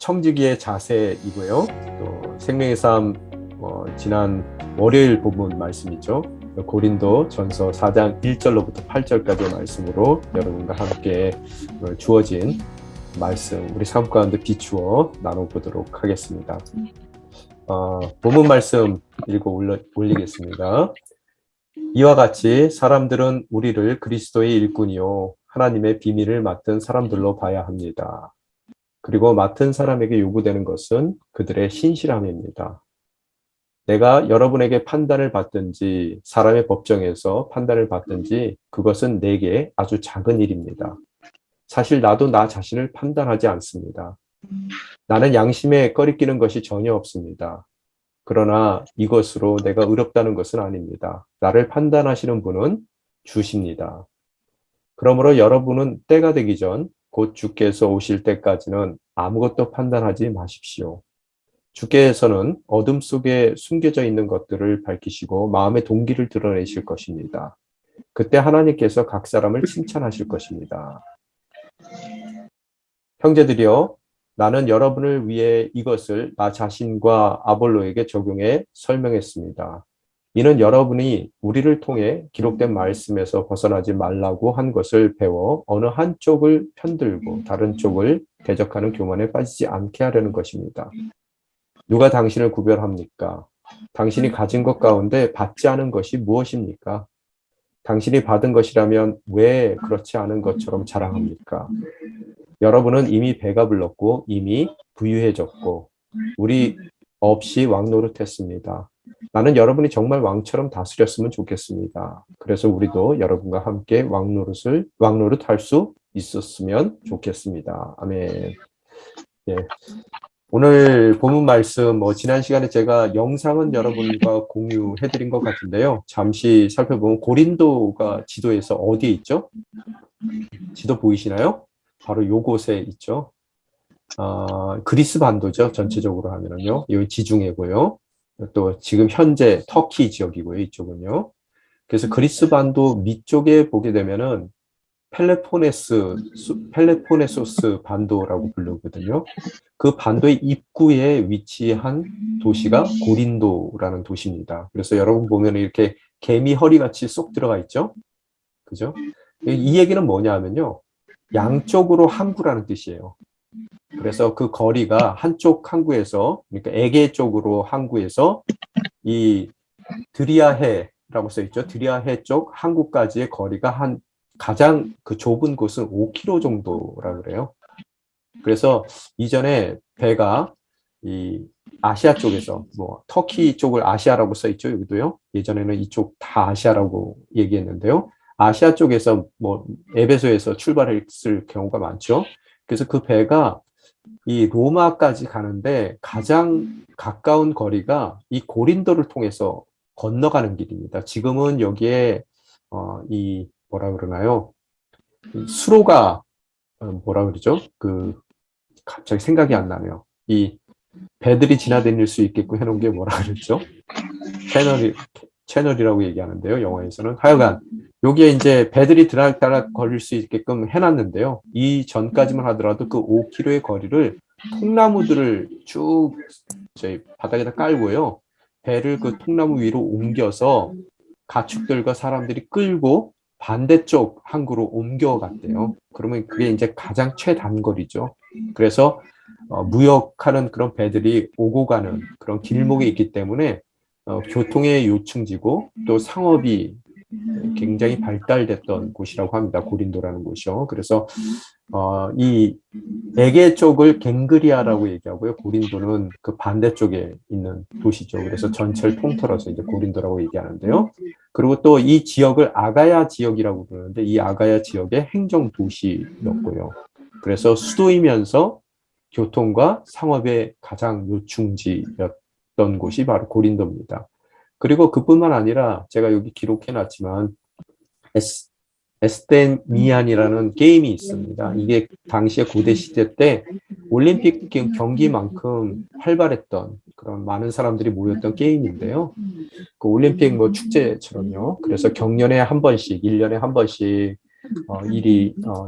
청지기의 자세이고요. 또 생명의 삶 지난 월요일 본문 말씀이죠. 고린도 전서 4장 1절로부터 8절까지의 말씀으로 여러분과 함께 주어진 말씀 우리 삶 가운데 비추어 나눠보도록 하겠습니다. 본문 말씀 읽어 올리겠습니다. 이와 같이 사람들은 우리를 그리스도의 일꾼이요 하나님의 비밀을 맡은 사람들로 봐야 합니다. 그리고 맡은 사람에게 요구되는 것은 그들의 신실함입니다. 내가 여러분에게 판단을 받든지 사람의 법정에서 판단을 받든지 그것은 내게 아주 작은 일입니다. 사실 나도 나 자신을 판단하지 않습니다. 나는 양심에 꺼리끼는 것이 전혀 없습니다. 그러나 이것으로 내가 의롭다는 것은 아닙니다. 나를 판단하시는 분은 주십니다. 그러므로 여러분은 때가 되기 전 곧 주께서 오실 때까지는 아무것도 판단하지 마십시오. 주께서는 어둠 속에 숨겨져 있는 것들을 밝히시고 마음의 동기를 드러내실 것입니다. 그때 하나님께서 각 사람을 칭찬하실 것입니다. 형제들이여, 나는 여러분을 위해 이것을 나 자신과 아볼로에게 적용해 설명했습니다. 이는 여러분이 우리를 통해 기록된 말씀에서 벗어나지 말라고 한 것을 배워 어느 한쪽을 편들고 다른 쪽을 대적하는 교만에 빠지지 않게 하려는 것입니다. 누가 당신을 구별합니까? 당신이 가진 것 가운데 받지 않은 것이 무엇입니까? 당신이 받은 것이라면 왜 그렇지 않은 것처럼 자랑합니까? 여러분은 이미 배가 불렀고 이미 부유해졌고 우리 없이 왕노릇했습니다. 나는 여러분이 정말 왕처럼 다스렸으면 좋겠습니다. 그래서 우리도 여러분과 함께 왕노릇할 수 있었으면 좋겠습니다. 아멘. 예. 오늘 본문 말씀, 지난 시간에 제가 영상은 여러분과 공유해드린 것 같은데요. 잠시 살펴보면 고린도가 지도에서 어디에 있죠? 지도 보이시나요? 바로 요곳에 있죠. 그리스 반도죠. 전체적으로 하면은요. 여기 지중해고요. 또 지금 현재 터키 지역이고요. 이쪽은요. 그래서 그리스 반도 밑쪽에 보게 되면은 펠레포네소스 반도라고 부르거든요. 그 반도의 입구에 위치한 도시가 고린도라는 도시입니다. 그래서 여러분 보면 이렇게 개미 허리같이 쏙 들어가 있죠? 그죠? 이 얘기는 뭐냐 하면요. 양쪽으로 항구라는 뜻이에요. 그래서 그 거리가 한쪽 항구에서, 그러니까 에게 쪽으로 항구에서 이 드리아해라고 써있죠. 드리아해 쪽 항구까지의 거리가 가장 그 좁은 곳은 5km 정도라 그래요. 그래서 이전에 배가 이 아시아 쪽에서 터키 쪽을 아시아라고 써있죠. 여기도요. 예전에는 이쪽 다 아시아라고 얘기했는데요. 아시아 쪽에서 에베소에서 출발했을 경우가 많죠. 그래서 그 배가 이 로마까지 가는데 가장 가까운 거리가 이 고린도를 통해서 건너가는 길입니다. 지금은 여기에 뭐라 그러나요? 수로가 뭐라 그러죠? 갑자기 생각이 안 나네요. 이 배들이 지나다닐 수 있게끔 해놓은 게 뭐라 그러죠? 채널이라고 얘기하는데요. 영어에서는. 하여간 여기에 이제 배들이 드락드락 거릴 수 있게끔 해놨는데요. 이 전까지만 하더라도 그 5km의 거리를 통나무들을 쭉 저희 바닥에다 깔고요. 배를 그 통나무 위로 옮겨서 가축들과 사람들이 끌고 반대쪽 항구로 옮겨갔대요. 그러면 그게 이제 가장 최단거리죠. 그래서 무역하는 그런 배들이 오고 가는 그런 길목에 있기 때문에 교통의 요충지고 또 상업이 굉장히 발달됐던 곳이라고 합니다. 고린도라는 곳이요. 그래서 이 에게 쪽을 갱그리아라고 얘기하고요. 고린도는 그 반대쪽에 있는 도시죠. 그래서 전체를 통틀어서 이제 고린도라고 얘기하는데요. 그리고 또 이 지역을 아가야 지역이라고 부르는데 이 아가야 지역의 행정 도시였고요. 그래서 수도이면서 교통과 상업의 가장 요충지였던 곳이 바로 고린도입니다. 그리고 그뿐만 아니라 제가 여기 기록해놨지만 에스테미안이라는 게임이 있습니다. 이게 당시에 고대 시대 때 올림픽 경기만큼 활발했던 그런 많은 사람들이 모였던 게임인데요. 그 올림픽 축제처럼요. 그래서 경년에 한 번씩, 1년에 한 번씩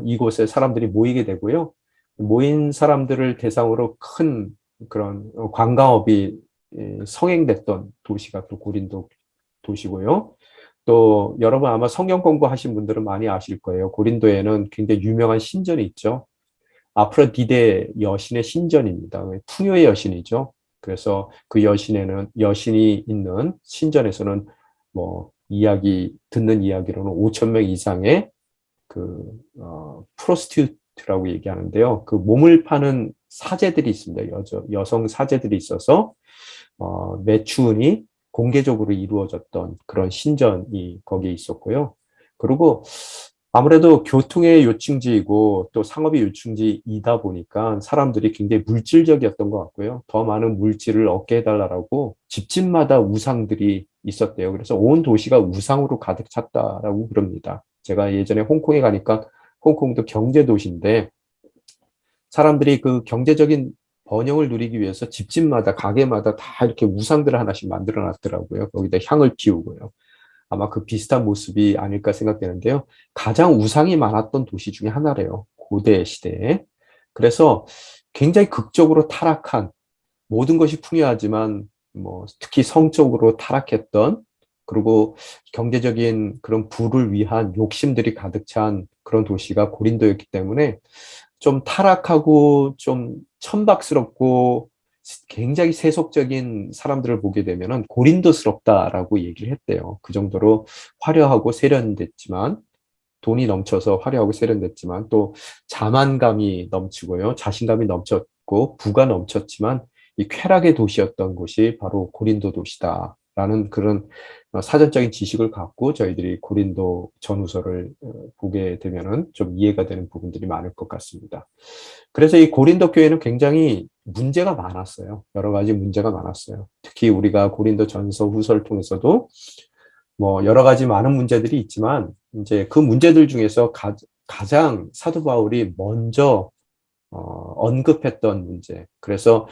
이곳에 사람들이 모이게 되고요. 모인 사람들을 대상으로 큰 그런 관광업이 성행됐던 도시가 또 고린도 도시고요. 또 여러분 아마 성경 공부하신 분들은 많이 아실 거예요. 고린도에는 굉장히 유명한 신전이 있죠. 아프로디데 여신의 신전입니다. 풍요의 여신이죠. 그래서 그 여신이 있는 신전에서는 뭐 이야기 듣는 이야기로는 5천 명 이상의 그 프로스티튜트라고 얘기하는데요. 그 몸을 파는 사제들이 있습니다. 여성 사제들이 있어서 매춘이 공개적으로 이루어졌던 그런 신전이 거기에 있었고요. 그리고 아무래도 교통의 요충지이고 또 상업의 요충지이다 보니까 사람들이 굉장히 물질적이었던 것 같고요. 더 많은 물질을 얻게 해달라고 집집마다 우상들이 있었대요. 그래서 온 도시가 우상으로 가득 찼다라고 그럽니다. 제가 예전에 홍콩에 가니까 홍콩도 경제 도시인데 사람들이 그 경제적인 번영을 누리기 위해서 집집마다 가게마다 다 이렇게 우상들을 하나씩 만들어 놨더라고요. 거기다 향을 피우고요. 아마 그 비슷한 모습이 아닐까 생각되는데요. 가장 우상이 많았던 도시 중에 하나래요. 고대 시대에. 그래서 굉장히 극적으로 타락한 모든 것이 풍요하지만 뭐 특히 성적으로 타락했던 그리고 경제적인 그런 부를 위한 욕심들이 가득 찬 그런 도시가 고린도였기 때문에 좀 타락하고 좀 천박스럽고 굉장히 세속적인 사람들을 보게 되면은 고린도스럽다라고 얘기를 했대요. 그 정도로 화려하고 세련됐지만 돈이 넘쳐서 화려하고 세련됐지만 또 자만감이 넘치고요. 자신감이 넘쳤고 부가 넘쳤지만 이 쾌락의 도시였던 곳이 바로 고린도 도시다라는 그런 사전적인 지식을 갖고 저희들이 고린도 전후서를 보게 되면은 좀 이해가 되는 부분들이 많을 것 같습니다. 그래서 이 고린도 교회는 굉장히 문제가 많았어요. 여러 가지 문제가 많았어요. 특히 우리가 고린도 전서 후서를 통해서도 뭐 여러 가지 많은 문제들이 있지만 이제 그 문제들 중에서 가장 사도 바울이 먼저 언급했던 문제. 그래서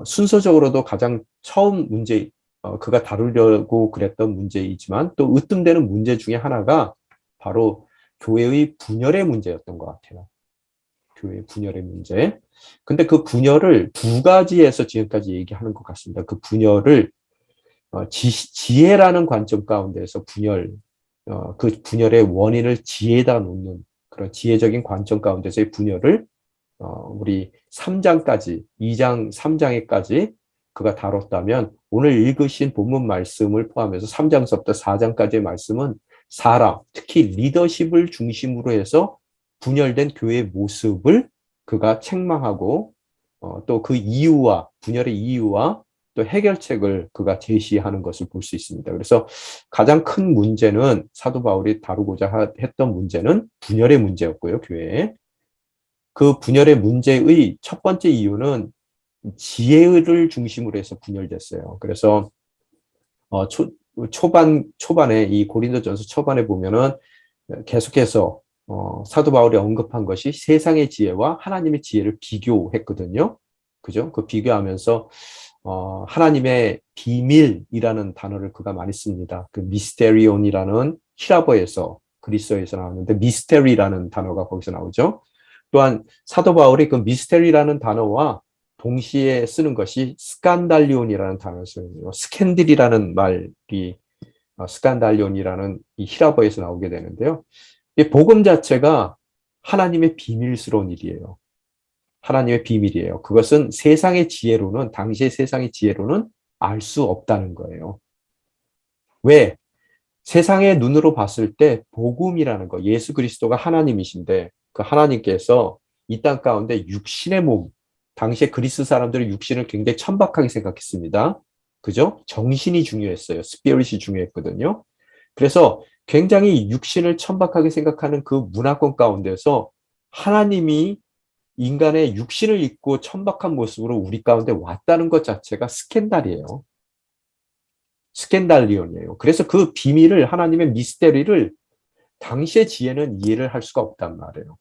순서적으로도 가장 처음 문제, 그가 다루려고 그랬던 문제이지만 또 으뜸되는 문제 중에 하나가 바로 교회의 분열의 문제였던 것 같아요. 교회 분열의 문제. 근데 그 분열을 두 가지에서 지금까지 얘기하는 것 같습니다. 그 분열을 지혜라는 관점 가운데서 그 분열의 원인을 지혜에다 놓는 그런 지혜적인 관점 가운데서의 분열을 우리 3장까지, 2장, 3장에까지 그가 다뤘다면 오늘 읽으신 본문 말씀을 포함해서 3장서부터 4장까지의 말씀은 사람, 특히 리더십을 중심으로 해서 분열된 교회의 모습을 그가 책망하고 또 그 이유와 분열의 이유와 또 해결책을 그가 제시하는 것을 볼 수 있습니다. 그래서 가장 큰 문제는 사도 바울이 다루고자 했던 문제는 분열의 문제였고요, 교회에. 그 분열의 문제의 첫 번째 이유는 지혜를 중심으로 해서 분열됐어요. 그래서 초반에 이 고린도전서 초반에 보면은 계속해서 사도 바울이 언급한 것이 세상의 지혜와 하나님의 지혜를 비교했거든요. 그죠? 그 비교하면서 하나님의 비밀이라는 단어를 그가 많이 씁니다. 그 미스테리온이라는 히라보에서 그리스어에서 나왔는데 미스테리라는 단어가 거기서 나오죠. 또한 사도 바울이 그 미스테리라는 단어와 동시에 쓰는 것이 스칸달리온이라는 단어를 쓰는데요. 스캔들이라는 말이 스칸달리온이라는 이 히라보에서 나오게 되는데요. 이 복음 자체가 하나님의 비밀스러운 일이에요. 하나님의 비밀이에요. 그것은 세상의 지혜로는, 당시의 세상의 지혜로는 알 수 없다는 거예요. 왜? 세상의 눈으로 봤을 때 복음이라는 거, 예수 그리스도가 하나님이신데 그 하나님께서 이 땅 가운데 육신의 몸, 당시에 그리스 사람들은 육신을 굉장히 천박하게 생각했습니다. 그죠? 정신이 중요했어요. 스피릿이 중요했거든요. 그래서 굉장히 육신을 천박하게 생각하는 그 문화권 가운데서 하나님이 인간의 육신을 입고 천박한 모습으로 우리 가운데 왔다는 것 자체가 스캔달이에요. 스캔달리온이에요. 그래서 그 비밀을 하나님의 미스테리를 당시의 지혜는 이해를 할 수가 없단 말이에요.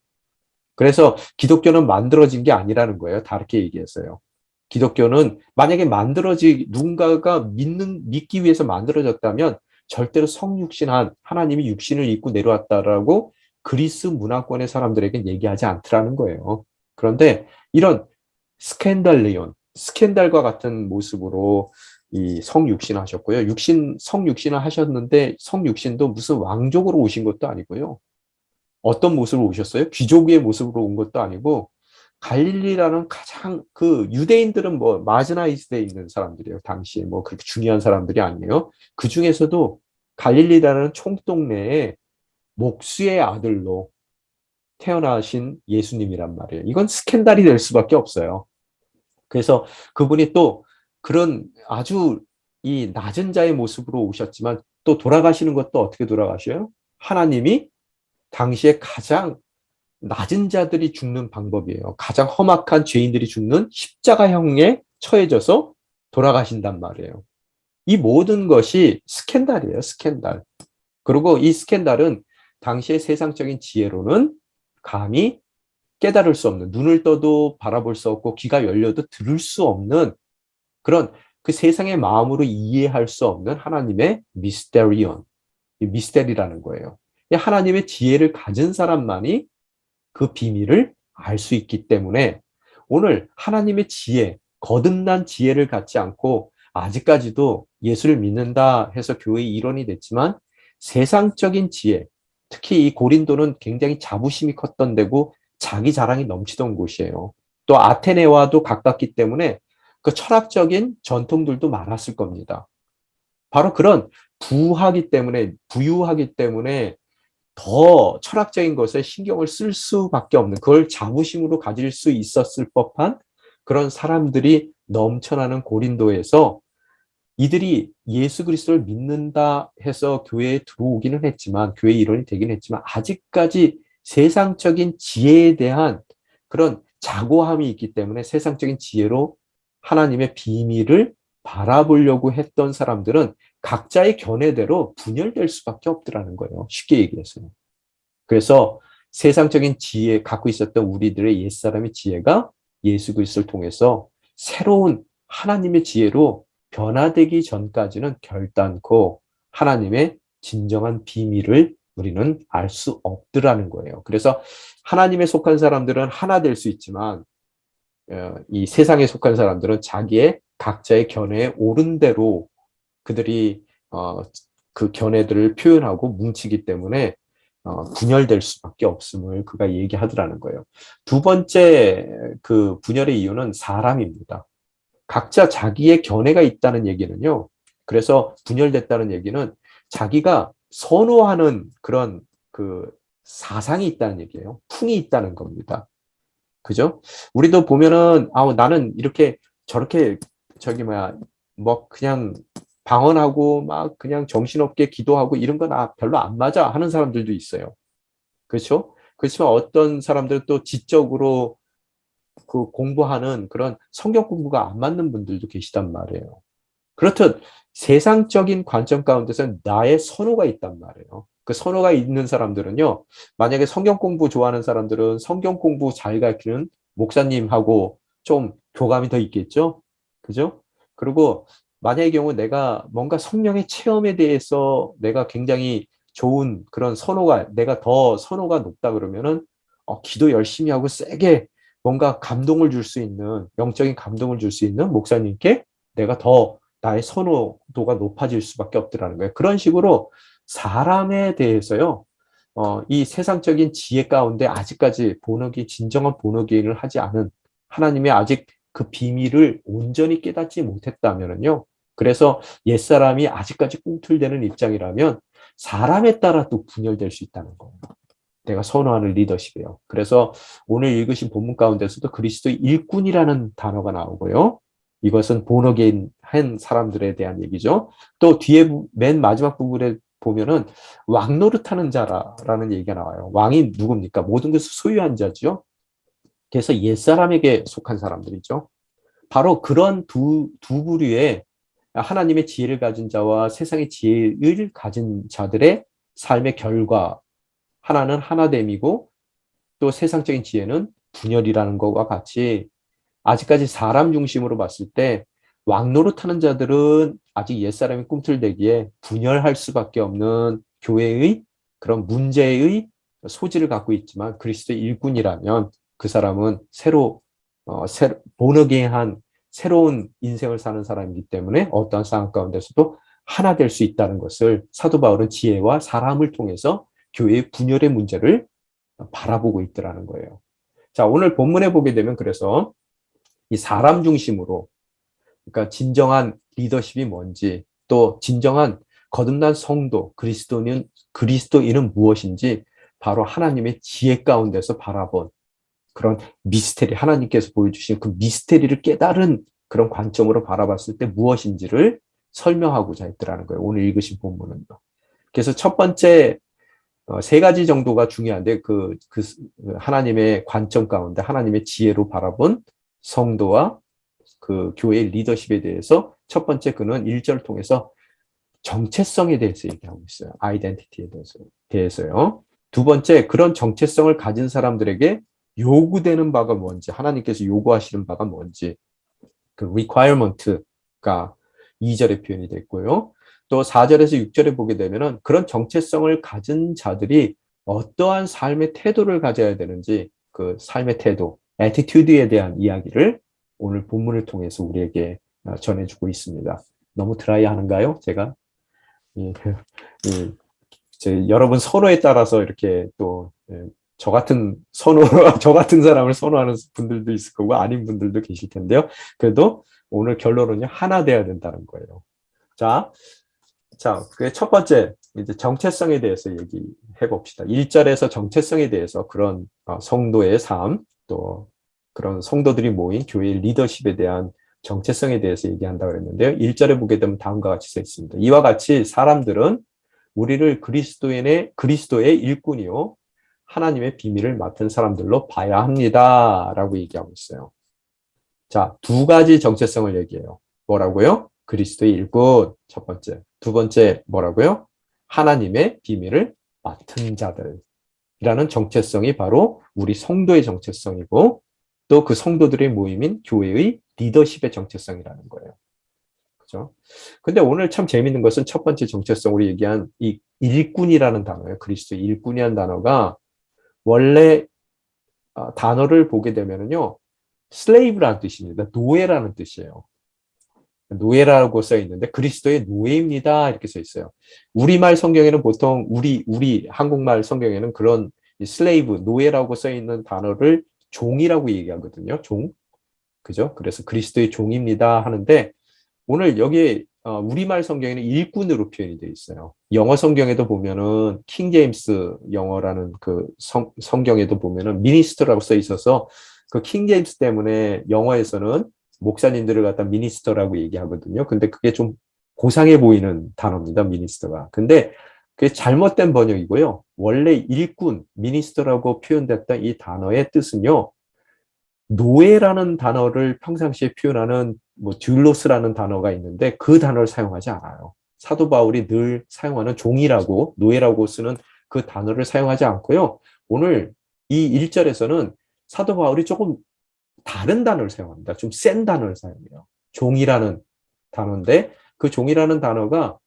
그래서 기독교는 만들어진 게 아니라는 거예요. 다르게 얘기했어요. 기독교는 만약에 누군가가 믿기 위해서 만들어졌다면 절대로 성육신한 하나님이 육신을 입고 내려왔다라고 그리스 문화권의 사람들에게 얘기하지 않더라는 거예요. 그런데 이런 스캔들과 같은 모습으로 이 성육신 하셨고요. 성육신을 하셨는데 성육신도 무슨 왕족으로 오신 것도 아니고요. 어떤 모습으로 오셨어요? 귀족의 모습으로 온 것도 아니고 갈릴리라는 가장 그 유대인들은 뭐 마지나이즈되어 있는 사람들이에요. 당시에 뭐 그렇게 중요한 사람들이 아니에요. 그 중에서도 갈릴리라는 총동네에 목수의 아들로 태어나신 예수님이란 말이에요. 이건 스캔들이 될 수밖에 없어요. 그래서 그분이 또 그런 아주 이 낮은 자의 모습으로 오셨지만 또 돌아가시는 것도 어떻게 돌아가셔요? 하나님이 당시에 가장 낮은 자들이 죽는 방법이에요. 가장 험악한 죄인들이 죽는 십자가형에 처해져서 돌아가신단 말이에요. 이 모든 것이 스캔들이에요, 스캔들. 그리고 이 스캔들은 당시의 세상적인 지혜로는 감히 깨달을 수 없는, 눈을 떠도 바라볼 수 없고 귀가 열려도 들을 수 없는 그런 그 세상의 마음으로 이해할 수 없는 하나님의 미스테리온, 미스테리라는 거예요. 하나님의 지혜를 가진 사람만이 그 비밀을 알 수 있기 때문에 오늘 하나님의 지혜, 거듭난 지혜를 갖지 않고 아직까지도 예수를 믿는다 해서 교회의 일원이 됐지만 세상적인 지혜, 특히 이 고린도는 굉장히 자부심이 컸던 데고 자기 자랑이 넘치던 곳이에요. 또 아테네와도 가깝기 때문에 그 철학적인 전통들도 많았을 겁니다. 바로 그런 부유하기 때문에 더 철학적인 것에 신경을 쓸 수밖에 없는, 그걸 자부심으로 가질 수 있었을 법한 그런 사람들이 넘쳐나는 고린도에서 이들이 예수 그리스도를 믿는다 해서 교회에 들어오기는 했지만, 교회 일원이 되긴 했지만 아직까지 세상적인 지혜에 대한 그런 자고함이 있기 때문에 세상적인 지혜로 하나님의 비밀을 바라보려고 했던 사람들은 각자의 견해대로 분열될 수밖에 없더라는 거예요. 쉽게 얘기해서요. 그래서 세상적인 지혜 갖고 있었던 우리들의 옛사람의 지혜가 예수 그리스도를 통해서 새로운 하나님의 지혜로 변화되기 전까지는 결단코 하나님의 진정한 비밀을 우리는 알 수 없더라는 거예요. 그래서 하나님에 속한 사람들은 하나 될 수 있지만 이 세상에 속한 사람들은 자기의 각자의 견해에 옳은 대로 그들이 그 견해들을 표현하고 뭉치기 때문에 분열될 수밖에 없음을 그가 얘기하더라는 거예요. 두 번째 그 분열의 이유는 사람입니다. 각자 자기의 견해가 있다는 얘기는요. 그래서 분열됐다는 얘기는 자기가 선호하는 그런 그 사상이 있다는 얘기예요. 풍이 있다는 겁니다. 그죠? 우리도 보면은 나는 이렇게 저렇게 뭐 그냥 방언하고 막 그냥 정신없게 기도하고 이런 건 별로 안 맞아 하는 사람들도 있어요. 그렇죠? 그렇지만 어떤 사람들은 또 지적으로 그 공부하는 그런 성경 공부가 안 맞는 분들도 계시단 말이에요. 그렇듯 세상적인 관점 가운데서 나의 선호가 있단 말이에요. 그 선호가 있는 사람들은요, 만약에 성경 공부 좋아하는 사람들은 성경 공부 잘 가르치는 목사님하고 좀 교감이 더 있겠죠? 그죠? 그리고 만약의 경우 내가 뭔가 성령의 체험에 대해서 내가 굉장히 좋은 그런 내가 더 선호가 높다 그러면은, 기도 열심히 하고 세게 뭔가 감동을 줄 수 있는, 영적인 감동을 줄 수 있는 목사님께 내가 더 나의 선호도가 높아질 수밖에 없더라는 거예요. 그런 식으로 사람에 대해서요, 이 세상적인 지혜 가운데 아직까지 진정한 본어기인을 하지 않은 하나님의 아직 그 비밀을 온전히 깨닫지 못했다면요. 그래서 옛사람이 아직까지 꿈틀대는 입장이라면 사람에 따라 또 분열될 수 있다는 거예요. 내가 선호하는 리더십이에요. 그래서 오늘 읽으신 본문 가운데서도 그리스도의 일꾼이라는 단어가 나오고요. 이것은 본어게인 한 사람들에 대한 얘기죠. 또 뒤에 맨 마지막 부분에 보면은 왕 노릇하는 자라는 얘기가 나와요. 왕이 누굽니까? 모든 것을 소유한 자죠. 그래서 옛사람에게 속한 사람들이죠. 바로 그런 두 부류의 하나님의 지혜를 가진 자와 세상의 지혜를 가진 자들의 삶의 결과, 하나는 하나됨이고 또 세상적인 지혜는 분열이라는 것과 같이 아직까지 사람 중심으로 봤을 때 왕노릇하는 자들은 아직 옛사람이 꿈틀대기에 분열할 수밖에 없는 교회의 그런 문제의 소지를 갖고 있지만 그리스도의 일꾼이라면 그 사람은 본어게인한 새로운 인생을 사는 사람이기 때문에 어떠한 상황 가운데서도 하나 될 수 있다는 것을 사도 바울은 지혜와 사람을 통해서 교회의 분열의 문제를 바라보고 있더라는 거예요. 자, 오늘 본문에 보게 되면 그래서 이 사람 중심으로, 그러니까 진정한 리더십이 뭔지, 또 진정한 거듭난 성도, 그리스도인은 무엇인지 바로 하나님의 지혜 가운데서 바라본 그런 미스테리, 하나님께서 보여주신 그 미스테리를 깨달은 그런 관점으로 바라봤을 때 무엇인지를 설명하고자 했더라는 거예요. 오늘 읽으신 본문은요. 그래서 첫 번째 세 가지 정도가 중요한데 그 하나님의 관점 가운데 하나님의 지혜로 바라본 성도와 그 교회의 리더십에 대해서 첫 번째 그는 1절을 통해서 정체성에 대해서 얘기하고 있어요. 아이덴티티에 대해서요. 두 번째, 그런 정체성을 가진 사람들에게 요구되는 바가 뭔지, 하나님께서 요구하시는 바가 뭔지, 그 requirement가 2절에 표현이 됐고요. 또 4절에서 6절에 보게 되면은 그런 정체성을 가진 자들이 어떠한 삶의 태도를 가져야 되는지, 그 삶의 태도, attitude에 대한 이야기를 오늘 본문을 통해서 우리에게 전해주고 있습니다. 너무 드라이하는가요? 제가? 여러분 선호에 따라서 이렇게 또 저 같은 저 같은 사람을 선호하는 분들도 있을 거고 아닌 분들도 계실 텐데요. 그래도 오늘 결론은요, 하나 돼야 된다는 거예요. 자, 그 첫 번째 이제 정체성에 대해서 얘기해 봅시다. 1절에서 정체성에 대해서 그런 성도의 삶, 또 그런 성도들이 모인 교회의 리더십에 대한 정체성에 대해서 얘기한다고 그랬는데요. 1절에 보게 되면 다음과 같이 써 있습니다. 이와 같이 사람들은 우리를 그리스도의 일꾼이요 하나님의 비밀을 맡은 사람들로 봐야 합니다. 라고 얘기하고 있어요. 자, 두 가지 정체성을 얘기해요. 뭐라고요? 그리스도의 일꾼, 첫 번째. 두 번째, 뭐라고요? 하나님의 비밀을 맡은 자들이라는 정체성이 바로 우리 성도의 정체성이고, 또 그 성도들의 모임인 교회의 리더십의 정체성이라는 거예요. 그죠? 근데 오늘 참 재밌는 것은 첫 번째 정체성으로 얘기한 이 일꾼이라는 단어예요. 그리스도의 일꾼이라는 단어가 원래 단어를 보게 되면은요, slave라는 뜻입니다. 노예라는 뜻이에요. 노예라고 써 있는데 그리스도의 노예입니다. 이렇게 써 있어요. 우리말 성경에는 보통 우리 한국말 성경에는 그런 slave, 노예라고 써 있는 단어를 종이라고 얘기하거든요. 종. 그죠? 그래서 그리스도의 종입니다 하는데 오늘 여기 우리말 성경에는 일꾼으로 표현이 되어 있어요. 영어 성경에도 보면은 킹 제임스 영어라는 그 성경에도 보면은 미니스터라고 써 있어서 그 킹 제임스 때문에 영어에서는 목사님들을 갖다 미니스터라고 얘기하거든요. 근데 그게 좀 고상해 보이는 단어입니다. 미니스터가. 근데 그게 잘못된 번역이고요. 원래 일꾼, 미니스터라고 표현됐던 이 단어의 뜻은요. 노예라는 단어를 평상시에 표현하는 뭐 듀로스라는 단어가 있는데 그 단어를 사용하지 않아요. 사도 바울이 늘 사용하는 종이라고 노예라고 쓰는 그 단어를 사용하지 않고요. 오늘 이 1절에서는 사도 바울이 조금 다른 단어를 사용합니다. 좀 센 단어를 사용해요. 종이라는 단어인데 그 종이라는 단어가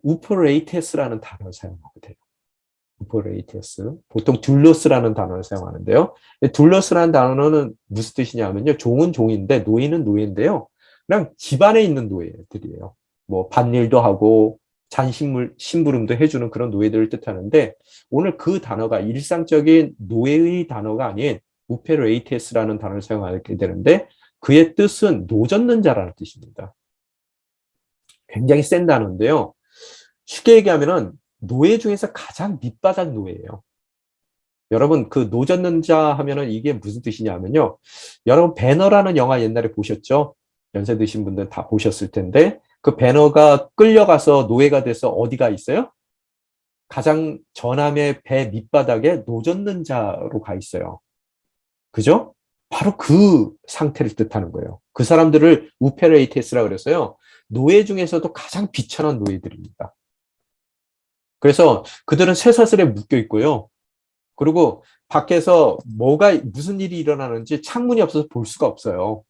우퍼레이테스라는 단어를 사용하게 돼요. 우퍼레이테스. 보통 듀로스라는 단어를 사용하는데요. 듀로스라는 단어는 무슨 뜻이냐면요. 종은 종인데 노예는 노예인데요. 그냥 집안에 있는 노예들이에요. 뭐 밭일도 하고 심부름도 해주는 그런 노예들을 뜻하는데 오늘 그 단어가 일상적인 노예의 단어가 아닌 우페레이테스라는 단어를 사용하게 되는데 그의 뜻은 노젓는 자라는 뜻입니다. 굉장히 센 단어인데요. 쉽게 얘기하면은 노예 중에서 가장 밑바닥 노예예요. 여러분 그 노젓는 자 하면은 이게 무슨 뜻이냐면요. 여러분 배너라는 영화 옛날에 보셨죠? 연세 드신 분들 다 보셨을 텐데 그 배너가 끌려가서 노예가 돼서 어디가 있어요? 가장 저남의 배 밑바닥에 노젓는 자로 가 있어요. 그죠? 바로 그 상태를 뜻하는 거예요. 그 사람들을 우페레이테스라고 그래서요. 노예 중에서도 가장 비천한 노예들입니다. 그래서 그들은 쇠사슬에 묶여 있고요. 그리고 밖에서 무슨 일이 일어나는지 창문이 없어서 볼 수가 없어요.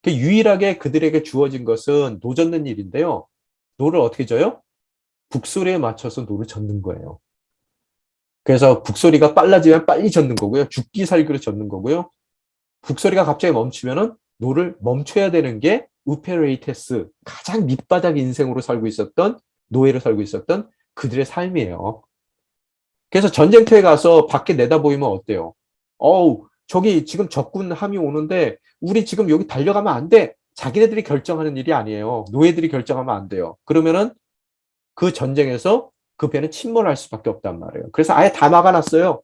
유일하게 그들에게 주어진 것은 노 젓는 일인데요. 노를 어떻게 져요? 북소리에 맞춰서 노를 젓는 거예요. 그래서 북소리가 빨라지면 빨리 젓는 거고요. 죽기 살기로 젓는 거고요. 북소리가 갑자기 멈추면은 노를 멈춰야 되는 게 우페레이테스, 가장 밑바닥 인생으로 살고 있었던, 노예로 살고 있었던 그들의 삶이에요. 그래서 전쟁터에 가서 밖에 내다보이면 어때요? 어우, 저기 지금 적군함이 오는데 우리 지금 여기 달려가면 안 돼. 자기네들이 결정하는 일이 아니에요. 노예들이 결정하면 안 돼요. 그러면은 그 전쟁에서 그 배는 침몰할 수밖에 없단 말이에요. 그래서 아예 다 막아놨어요.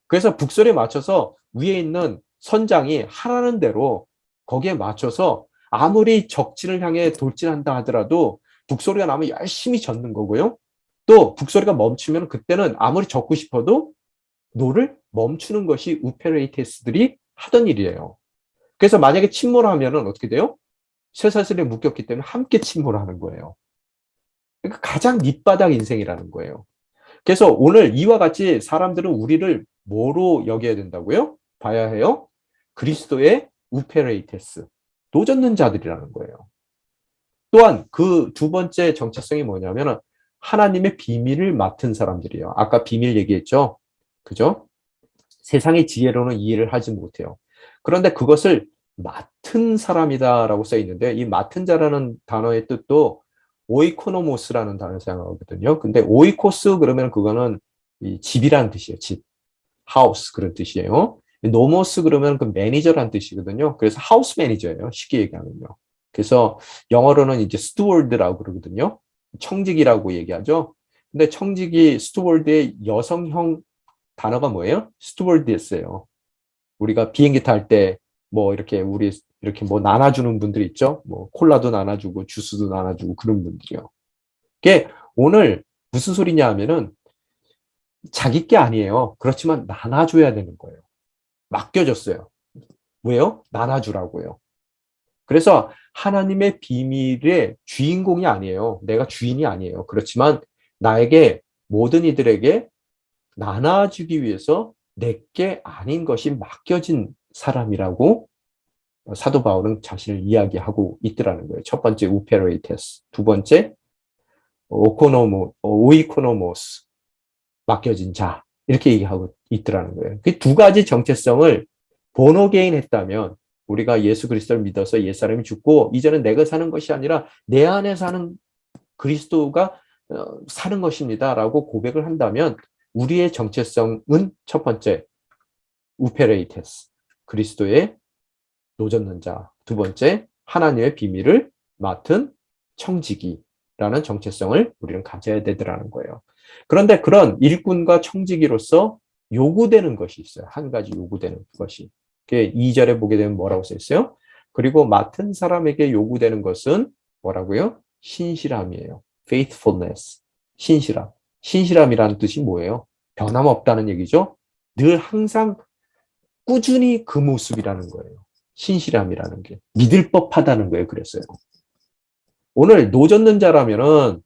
그래서 북소리에 맞춰서 위에 있는 선장이 하라는 대로 거기에 맞춰서 아무리 적진을 향해 돌진한다 하더라도 북소리가 나면 열심히 젓는 거고요. 또 북소리가 멈추면 그때는 아무리 젓고 싶어도 노를 멈추는 것이 우페레이테스들이 하던 일이에요. 그래서 만약에 침몰하면은 어떻게 돼요? 쇠사슬에 묶였기 때문에 함께 침몰하는 거예요. 그러니까 가장 밑바닥 인생이라는 거예요. 그래서 오늘 이와 같이 사람들은 우리를 뭐로 여겨야 된다고요? 봐야 해요? 그리스도의 우페레이테스, 노젓는 자들이라는 거예요. 또한 그 두 번째 정체성이 뭐냐면 하나님의 비밀을 맡은 사람들이에요. 아까 비밀 얘기했죠? 그죠? 세상의 지혜로는 이해를 하지 못해요. 그런데 그것을 맡은 사람이다라고 써 있는데 이 맡은 자라는 단어의 뜻도 오이코노모스라는 단어를 사용하거든요. 근데 오이코스 그러면 그거는 이 집이라는 뜻이에요. 집, 하우스 그런 뜻이에요. 노모스 그러면 그 매니저라는 뜻이거든요. 그래서 하우스 매니저예요. 쉽게 얘기하면요. 그래서 영어로는 이제 스튜어드라고 그러거든요. 청직이라고 얘기하죠. 근데 청직이 스튜어드의 여성형 단어가 뭐예요? 스튜어디스예요. 우리가 비행기 탈 때 뭐 이렇게 우리 이렇게 뭐 나눠주는 분들 있죠? 뭐 콜라도 나눠주고 주스도 나눠주고 그런 분들이요. 이게 오늘 무슨 소리냐 하면은 자기 게 아니에요. 그렇지만 나눠줘야 되는 거예요. 맡겨줬어요. 왜요? 나눠주라고요. 그래서 하나님의 비밀의 주인공이 아니에요. 내가 주인이 아니에요. 그렇지만 나에게 모든 이들에게 나눠주기 위해서 내게 아닌 것이 맡겨진 사람이라고 사도 바울은 자신을 이야기하고 있더라는 거예요. 첫 번째 우페레이테스, 두 번째 오이코노모스, 맡겨진 자 이렇게 얘기하고 있더라는 거예요. 그 두 가지 정체성을 본어게인 했다면 우리가 예수 그리스도를 믿어서 옛사람이 죽고 이제는 내가 사는 것이 아니라 내 안에 사는 그리스도가 사는 것입니다라고 고백을 한다면 우리의 정체성은 첫 번째 우페레이테스, 그리스도의 노젓는 자. 두 번째, 하나님의 비밀을 맡은 청지기라는 정체성을 우리는 가져야 되더라는 거예요. 그런데 그런 일꾼과 청지기로서 요구되는 것이 있어요. 한 가지 요구되는 것이. 2절에 보게 되면 뭐라고 써 있어요? 그리고 맡은 사람에게 요구되는 것은 뭐라고요? 신실함이에요. faithfulness. 신실함. 신실함이라는 뜻이 뭐예요? 변함없다는 얘기죠. 늘 항상 꾸준히 그 모습이라는 거예요. 신실함이라는 게. 믿을 법하다는 거예요. 그랬어요. 오늘 노젓는 자라면은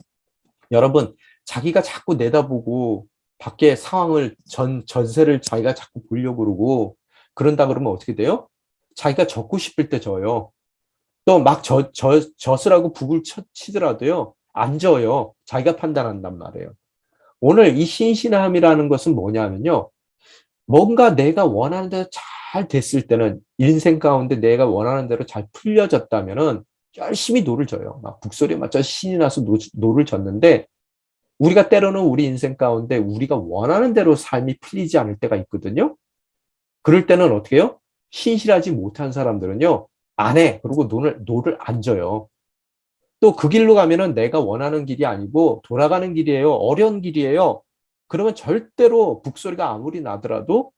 여러분 자기가 자꾸 내다보고 밖에 상황을 전세를 자기가 자꾸 보려고 그러고 그런다 그러면 어떻게 돼요? 자기가 젖고 싶을 때 져요. 또 막 젖으라고 북을 치더라도요. 안 져요. 자기가 판단한단 말이에요. 오늘 이 신실함이라는 것은 뭐냐면요. 뭔가 내가 원하는 대로 잘 됐을 때는 인생 가운데 내가 원하는 대로 잘 풀려졌다면은 열심히 노를 져요. 막 북소리에 맞춰 신이 나서 노를 졌는데 우리가 때로는 우리 인생 가운데 우리가 원하는 대로 삶이 풀리지 않을 때가 있거든요. 그럴 때는 어떻게 해요? 신실하지 못한 사람들은요. 안 해. 그리고 노를 안 져요. 또 그 길로 가면은 내가 원하는 길이 아니고 돌아가는 길이에요. 어려운 길이에요. 그러면 절대로 북소리가 아무리 나더라도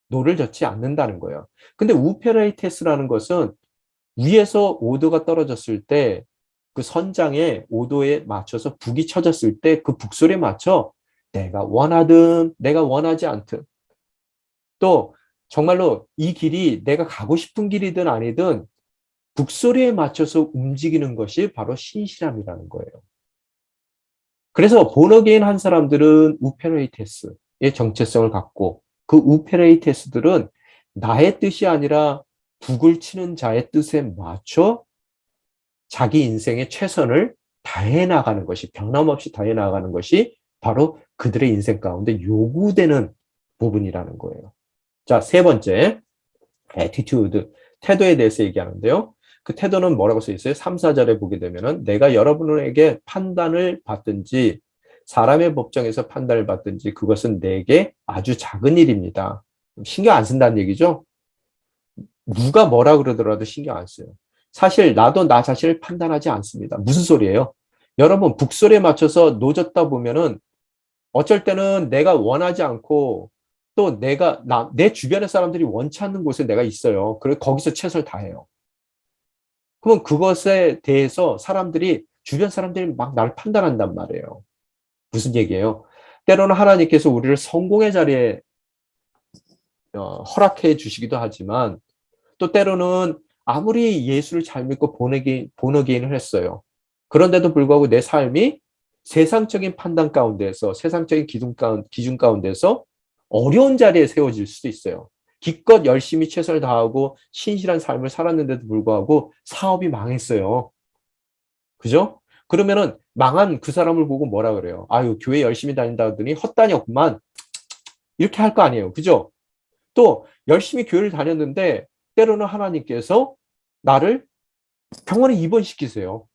노를 젓지 않는다는 거예요. 근데 우페레이테스라는 것은 위에서 오도가 떨어졌을 때 그 선장의 오도에 맞춰서 북이 쳐졌을 때 그 북소리에 맞춰 내가 원하든 내가 원하지 않든 또 정말로 이 길이 내가 가고 싶은 길이든 아니든 북소리에 맞춰서 움직이는 것이 바로 신실함이라는 거예요. 그래서 본어게인 한 사람들은 우페레이테스의 정체성을 갖고 그 우페레이테스들은 나의 뜻이 아니라 북을 치는 자의 뜻에 맞춰 자기 인생의 최선을 다해 나가는 것이 변함없이 다해 나가는 것이 바로 그들의 인생 가운데 요구되는 부분이라는 거예요. 자, 세 번째, attitude, 태도에 대해서 얘기하는데요. 그 태도는 뭐라고 써 있어요? 3, 4절에 보게 되면은 내가 여러분에게 판단을 받든지 사람의 법정에서 판단을 받든지 그것은 내게 아주 작은 일입니다. 신경 안 쓴다는 얘기죠? 누가 뭐라 그러더라도 신경 안 써요. 사실 나도 나 자신을 판단하지 않습니다. 무슨 소리예요? 여러분, 북소리에 맞춰서 노젓다 보면은 어쩔 때는 내가 원하지 않고 또 내 주변의 사람들이 원치 않는 곳에 내가 있어요. 그래서 거기서 최선을 다해요. 그러면 그것에 대해서 주변 사람들이 막 나를 판단한단 말이에요. 무슨 얘기예요? 때로는 하나님께서 우리를 성공의 자리에 허락해 주시기도 하지만 또 때로는 아무리 예수를 잘 믿고 본어게인을 했어요. 그런데도 불구하고 내 삶이 세상적인 판단 가운데서 세상적인 기준 가운데서 어려운 자리에 세워질 수도 있어요. 기껏 열심히 최선을 다하고 신실한 삶을 살았는데도 불구하고 사업이 망했어요. 그죠? 그러면은 망한 그 사람을 보고 뭐라 그래요? 아유, 교회 열심히 다닌다 하더니 헛다녔구만. 이렇게 할 거 아니에요. 그죠? 또 열심히 교회를 다녔는데 때로는 하나님께서 나를 병원에 입원시키세요.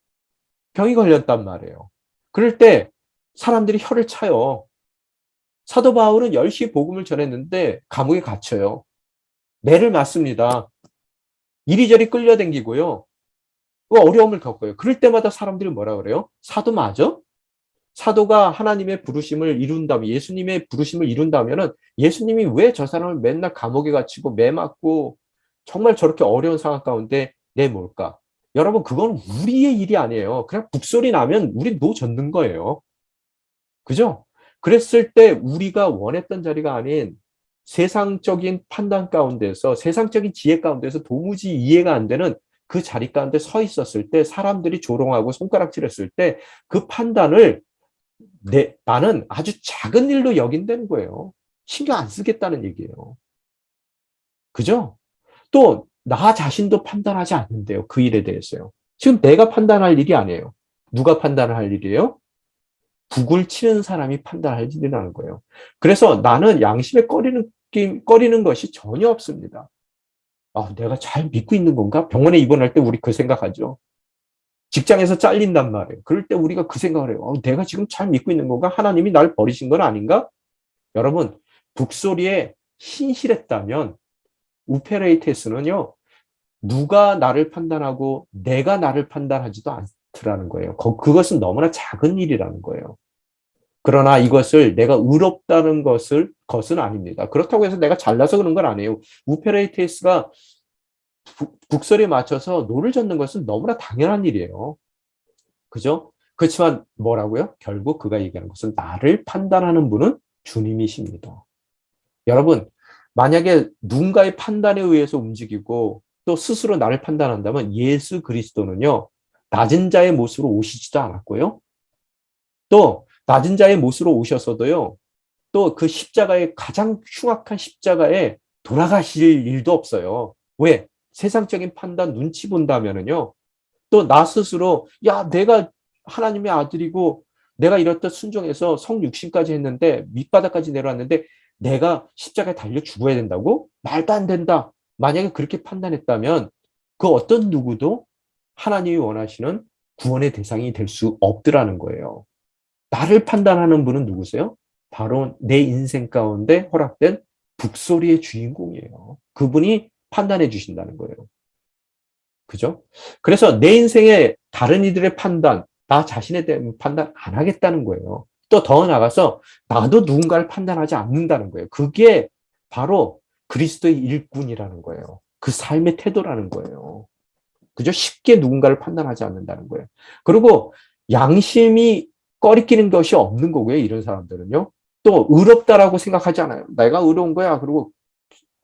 병이 걸렸단 말이에요. 그럴 때 사람들이 혀를 차요. 사도 바울은 열심히 복음을 전했는데 감옥에 갇혀요. 매를 맞습니다. 이리저리 끌려다니고요. 어려움을 겪어요. 그럴 때마다 사람들이 뭐라 그래요? 사도 맞아? 사도가 하나님의 부르심을 이룬다면, 예수님의 부르심을 이룬다면은 예수님이 왜 저 사람을 맨날 감옥에 갇히고 매 맞고 정말 저렇게 어려운 상황 가운데 내몰까? 여러분, 그건 우리의 일이 아니에요. 그냥 북소리 나면 우리 노젓는 거예요. 그죠? 그랬을 때 우리가 원했던 자리가 아닌 세상적인 판단 가운데서, 세상적인 지혜 가운데서 도무지 이해가 안 되는 그 자리 가운데 서 있었을 때 사람들이 조롱하고 손가락질했을 때 그 판단을 나는 아주 작은 일로 여긴다는 거예요. 신경 안 쓰겠다는 얘기예요. 그죠? 또 나 자신도 판단하지 않는데요. 그 일에 대해서요. 지금 내가 판단할 일이 아니에요. 누가 판단을 할 일이에요? 북을 치는 사람이 판단할 일이라는 거예요. 그래서 나는 양심에 꺼리는 것이 전혀 없습니다. 아, 내가 잘 믿고 있는 건가? 병원에 입원할 때 우리 그 생각하죠. 직장에서 잘린단 말이에요. 그럴 때 우리가 그 생각을 해요. 내가 지금 잘 믿고 있는 건가? 하나님이 날 버리신 건 아닌가? 여러분, 북소리에 신실했다면 우페레이테스는요. 누가 나를 판단하고 내가 나를 판단하지도 않더라는 거예요. 그것은 너무나 작은 일이라는 거예요. 그러나 이것을 내가 의롭다는 것은 아닙니다. 그렇다고 해서 내가 잘나서 그런 건 아니에요. 우페레이테스가 북설에 맞춰서 노를 젓는 것은 너무나 당연한 일이에요. 그죠? 그렇지만 뭐라고요? 결국 그가 얘기하는 것은 나를 판단하는 분은 주님이십니다. 여러분, 만약에 누군가의 판단에 의해서 움직이고 또 스스로 나를 판단한다면 예수 그리스도는요, 낮은 자의 모습으로 오시지도 않았고요. 또 낮은 자의 모습으로 오셔서도요, 또 그 십자가의 가장 흉악한 십자가에 돌아가실 일도 없어요. 왜? 세상적인 판단 눈치 본다면은요, 또 나 스스로, 야, 내가 하나님의 아들이고 내가 이렇듯 순종해서 성육신까지 했는데 밑바닥까지 내려왔는데 내가 십자가에 달려 죽어야 된다고? 말도 안 된다. 만약에 그렇게 판단했다면 그 어떤 누구도 하나님이 원하시는 구원의 대상이 될 수 없더라는 거예요. 나를 판단하는 분은 누구세요? 바로 내 인생 가운데 허락된 북소리의 주인공이에요. 그분이 판단해 주신다는 거예요. 그죠? 그래서 내 인생에 다른 이들의 판단, 나 자신에 대한 판단 안 하겠다는 거예요. 또 더 나아가서 나도 누군가를 판단하지 않는다는 거예요. 그게 바로 그리스도의 일꾼이라는 거예요. 그 삶의 태도라는 거예요. 그죠? 쉽게 누군가를 판단하지 않는다는 거예요. 그리고 양심이 꺼리끼는 것이 없는 거고요. 이런 사람들은요. 또 의롭다라고 생각하지 않아요. 내가 의로운 거야. 그리고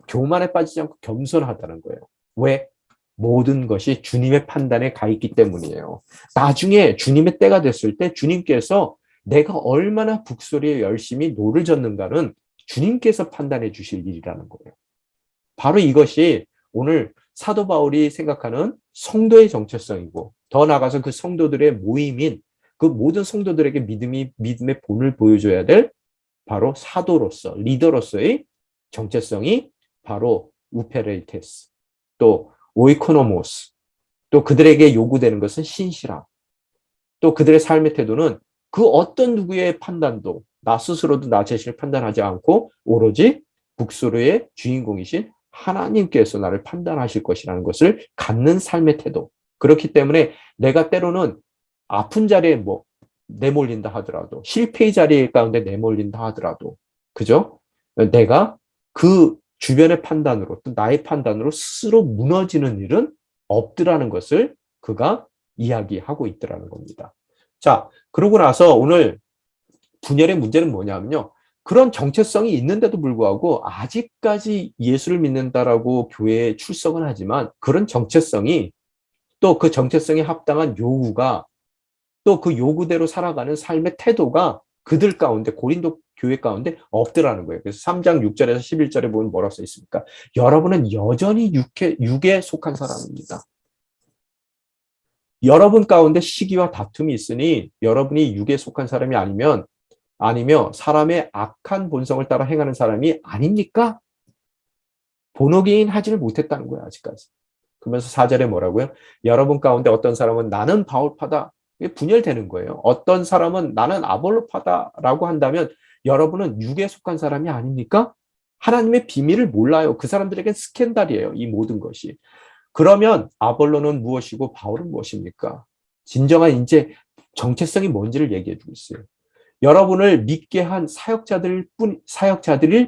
교만에 빠지지 않고 겸손하다는 거예요. 왜? 모든 것이 주님의 판단에 가 있기 때문이에요. 나중에 주님의 때가 됐을 때 주님께서 내가 얼마나 북소리에 열심히 노를 젓는가는 주님께서 판단해 주실 일이라는 거예요. 바로 이것이 오늘 사도 바울이 생각하는 성도의 정체성이고 더 나아가서 그 성도들의 모임인 그 모든 성도들에게 믿음의 본을 보여줘야 될 바로 사도로서, 리더로서의 정체성이 바로 우페레이테스, 또 오이코노모스, 또 그들에게 요구되는 것은 신실함, 또 그들의 삶의 태도는 그 어떤 누구의 판단도 나 스스로도 나 자신을 판단하지 않고 오로지 북소르의 주인공이신 하나님께서 나를 판단하실 것이라는 것을 갖는 삶의 태도. 그렇기 때문에 내가 때로는 아픈 자리에 내몰린다 하더라도, 실패의 자리 가운데 내몰린다 하더라도, 그죠? 내가 그 주변의 판단으로, 또 나의 판단으로 스스로 무너지는 일은 없더라는 것을 그가 이야기하고 있더라는 겁니다. 자, 그러고 나서 오늘 분열의 문제는 뭐냐면요. 그런 정체성이 있는데도 불구하고 아직까지 예수를 믿는다라고 교회에 출석은 하지만 그런 정체성이 또 그 정체성에 합당한 요구가 또 그 요구대로 살아가는 삶의 태도가 그들 가운데 고린도 교회 가운데 없더라는 거예요. 그래서 3장 6절에서 11절에 보면 뭐라고 써 있습니까? 여러분은 여전히 육에 속한 사람입니다. 여러분 가운데 시기와 다툼이 있으니 여러분이 육에 속한 사람이 아니며 사람의 악한 본성을 따라 행하는 사람이 아닙니까? 본어게인 하지를 못했다는 거야, 아직까지. 그러면서 4절에 뭐라고요? 여러분 가운데 어떤 사람은 나는 바울파다. 이게 분열되는 거예요. 어떤 사람은 나는 아볼로파다라고 한다면 여러분은 육에 속한 사람이 아닙니까? 하나님의 비밀을 몰라요. 그 사람들에겐 스캔들이에요. 이 모든 것이. 그러면 아볼로는 무엇이고 바울은 무엇입니까? 진정한 이제 정체성이 뭔지를 얘기해 주고 있어요. 여러분을 믿게 한 사역자들일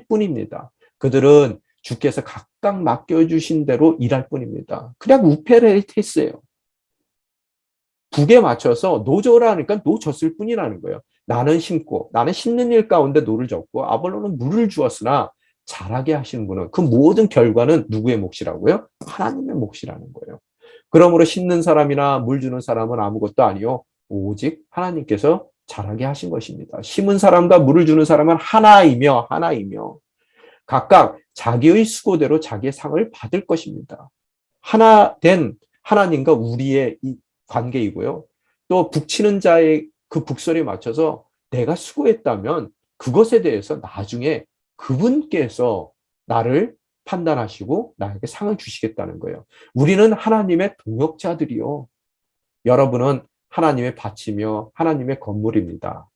뿐입니다. 그들은 주께서 각각 맡겨주신 대로 일할 뿐입니다. 그냥 우페레이테스예요. 북에 맞춰서 노조라 하니까 노졌을 뿐이라는 거예요. 나는 심는 일 가운데 노를 젓고 아볼로는 물을 주었으나 자라게 하시는 분은 그 모든 결과는 누구의 몫이라고요? 하나님의 몫이라는 거예요. 그러므로 심는 사람이나 물 주는 사람은 아무것도 아니요 오직 하나님께서 자라게 하신 것입니다. 심은 사람과 물을 주는 사람은 하나이며 각각 자기의 수고대로 자기의 상을 받을 것입니다. 하나 된 하나님과 우리의 이 관계이고요. 또 북치는 자의 그 북소리에 맞춰서 내가 수고했다면 그것에 대해서 나중에 그분께서 나를 판단하시고 나에게 상을 주시겠다는 거예요. 우리는 하나님의 동역자들이요. 여러분은 하나님의 밭이며 하나님의 건물입니다.